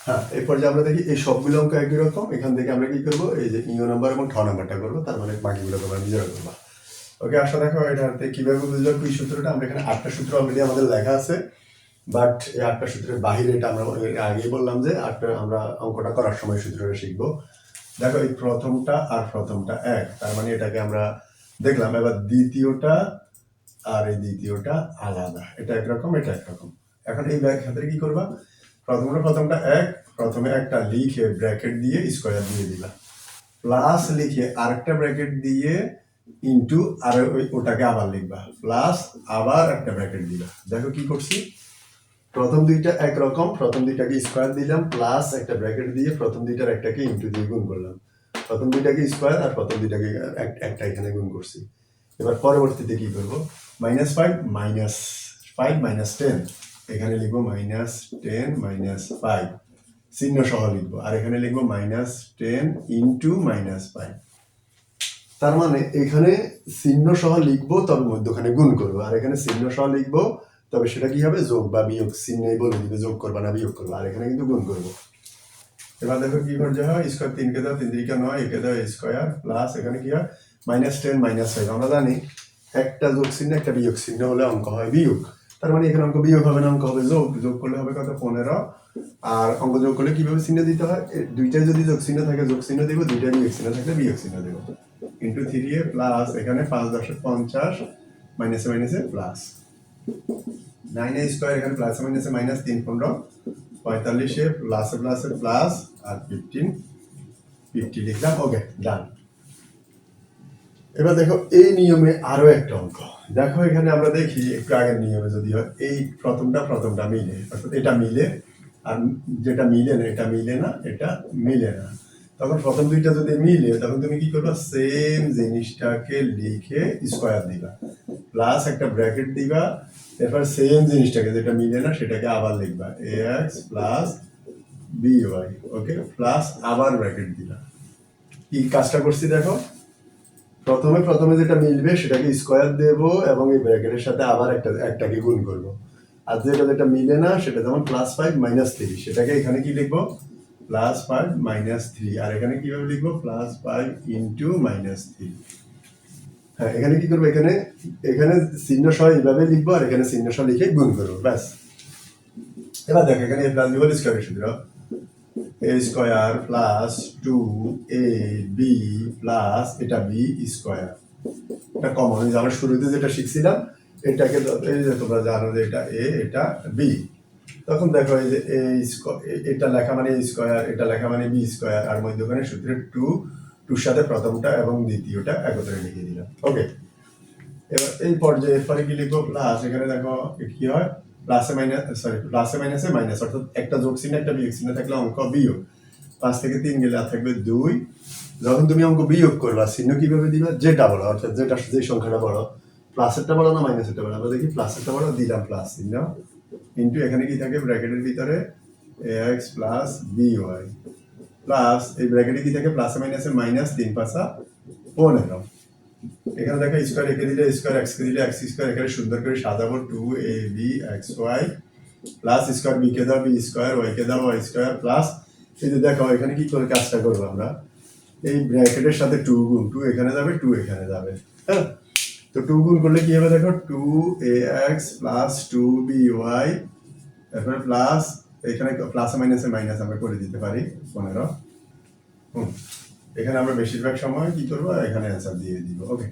হ্যাঁ, এই পর্যায়ে আমরা দেখি এই সবগুলো অঙ্ক একই রকম। এখান থেকে আমরা কি করবো, এই যে ইউ নাম্বার এবং ঠ নাম্বারটা করবো, তার মানে বাকিগুলো তোমরা নিজেরা করবা। ওকে, আসো দেখো এটাতে কিভাবে বুঝলো কি সূত্রটা। আমরা এখানে 8টা সূত্র অলরেডি আমাদের লেখা আছে, বাট এই 8টা সূত্রের বাহিরে এটা আমরা আগেই বললাম যে 8টা আমরা অঙ্কটা করার সময় সূত্রটা শিখবো। দেখো এই প্রথমটা আর প্রথমটা এক, তার মানে এটাকে আমরা দেখলাম। এবার দ্বিতীয়টা আর এই দ্বিতীয়টা আলাদা, এটা একরকম এটা একরকম। এখন এই ক্ষেত্রে কি করবা, প্রথমটা এক, প্রথমে একটা লিখে ব্র্যাকেট দিয়ে স্কোয়ার দিয়ে দিলা, প্লাস লিখে আরেকটা ব্র্যাকেট দিয়ে ইনটু আর ওটাকে আবার লিখবা, প্লাস আবার একটা ব্র্যাকেট দিবা। দেখো কি করছি, প্রথম দুইটা একরকম, প্রথম দুইটাকে স্কোয়ার দিলাম, প্লাস একটা ব্র্যাকেট দিয়ে প্রথম দুইটার একটাকে ইনটু দিয়ে গুণ করলাম, প্রথম দুইটাকে স্কোয়ার আর প্রথম দুইটাকে একটা এখানে গুণ করছি। এবার পরবর্তীতে কি করবো, -5 -10 এখানে লিখবো -10 -5 চিহ্ন সহ লিখবো, আর এখানে লিখবো -10 ইন্টু -5। তার মানে এখানে চিহ্ন সহ লিখবো, তবে মধ্যখানে গুণ করবো, আর এখানে চিহ্ন সহ লিখবো, তবে সেটা কি হবে, যোগ বা বিয়োগ চিহ্নে বলে দিবে যোগ করবা না বিয়োগ করবা, আর এখানে কিন্তু গুণ করবো। এবার দেখো কি করতে হয়, স্কোয়ার 3 কে দাও 3 3 9 একে দাও স্কোয়ার, প্লাস এখানে কি হয় -10 -5। আমরা জানি একটা যোগ চিহ্ন একটা বিয়োগ চিহ্ন হলে অঙ্ক হয় বিয়োগ, তার মানে এখানে অঙ্ক বিয়োগ হবে না, অঙ্ক হবে যোগ। যোগ করলে হবে কত, 15। আর অঙ্ক যোগ করলে কিভাবে চিহ্ন দিতে হয়, দুইটাই যদি যোগ চিহ্ন থাকে যোগ চিহ্ন দেবো, দুইটাই বিয়োগ চিহ্ন থাকলে বিয়োগ চিহ্ন দেবো। ইন্টু 3 প্লাস এখানে 5 10 50 মাইনাসে মাইনাসে প্লাস 9 স্কোয়ার, এখানে প্লাসে মাইনাসে -3 15 45 প্লাসে প্লাসে প্লাস আর 50 লিখলাম। ওকে, ডান। এবার দেখো এই নিয়মে আরো একটা অঙ্ক দেখো, এখানে আমরা দেখি একটু আগের নিয়মে যদি হয়, এই প্রথমটা মিলে, অর্থাৎ এটা মিলে, আর যেটা মিলে না এটা মিলে না, এটা মিলে না। তখন প্রথম দুইটা যদি মিলে, তখন তুমি কি করবা, সেম জিনিসটাকে লিখে স্কোয়ার দিবা, প্লাস একটা ব্র্যাকেট দিবা, এরপর সেম জিনিসটাকে যেটা মিলে না সেটাকে আবার লিখবা, ax plus by। Okay, plus আবার ব্র্যাকেট দিবা। কি কাজটা করছি দেখো, প্রথমে যেটা মিলবে সেটাকে স্কোয়ার দেব এবং এই ব্র্যাকেটের সাথে আবার একটাকে গুণ করব, আর যেটা মিলে না সেটা যেমন +5 -3, সেটাকে এখানে কি লিখবো, +5 -3, আর এখানে কিভাবে লিখবো, +5 ইন্টু -3। হ্যাঁ, এখানে কি করবো, এখানে চিহ্ন সহ এইভাবে লিখবো, আর এখানে চিহ্ন সহ লিখে গুণ করবো, ব্যাস। এবার দেখো এখানে a + b হোল স্কয়ারের সূত্র, a square plus 2ab plus এটা b স্কয়ার, এটা কমন। আমরা শুরুতে যেটা শিখছিলাম এটাকে, এই যে তোমরা জানো যে এটা a এটা b, তখন দেখো এই যে এটা লেখা মানে a স্কয়ার, এটা লেখা মানে b স্কয়ার, আর মধ্যখানে সূত্রে 2 সাথে প্রথমটা এবং দ্বিতীয়টা একত্রে লিখে দিলাম। ওকে, এবার এই পর্যায়ে এরপরে কি লিখবো, প্লাস এখানে দেখো কি হয়, প্লাসে মাইনাসে মাইনাস, অর্থাৎ একটা যোগ চিহ্ন একটা বিয়োগ চিহ্ন থাকলে অঙ্ক বিয়োগ। 5 থেকে 3 গেলে আর থাকবে 2। যখন তুমি অঙ্ক বিয়োগ করবা চিহ্ন কিভাবে দিবা, যেটা বড়, অর্থাৎ যে সংখ্যাটা বড়, প্লাসেরটা বড় না মাইনাসেরটা বড়, আমরা দেখি প্লাসেরটা বড়, দিলাম প্লাস চিহ্ন, ইন্টু এখানে কি থাকে ব্র্যাকেটের ভিতরে ax প্লাস by প্লাস এই ব্র্যাকেটে কি থাকে, প্লাসে মাইনাসে মাইনাস, 3 5 15। এখানে দেখো স্কয়ার একে দিলে স্কয়ার, এক্স কে দিলে এক্স স্কয়ার, এখানে সুন্দর করে সাজাবো 2ab xy plus square b কে দাও বি স্কয়ার, ওয়াই কে দাও ওয়াই স্কয়ার, প্লাস এই যে দেখো এখানে কি করে কাজটা করবো আমরা, এই ব্র্যাকেটের সাথে 2 গুণ, 2 এখানে যাবে 2 এখানে যাবে, হ্যাঁ। তো 2 গুণ করলে কি হবে দেখো, 2ax প্লাস 2by, তারপরে প্লাস এখানে প্লাসে মাইনাসে মাইনাস আমরা করে দিতে পারি 15। এখানে আমরা বেশিরভাগ সময় কি করবো, এখানে অ্যান্সার দিয়ে দিব। ওকে।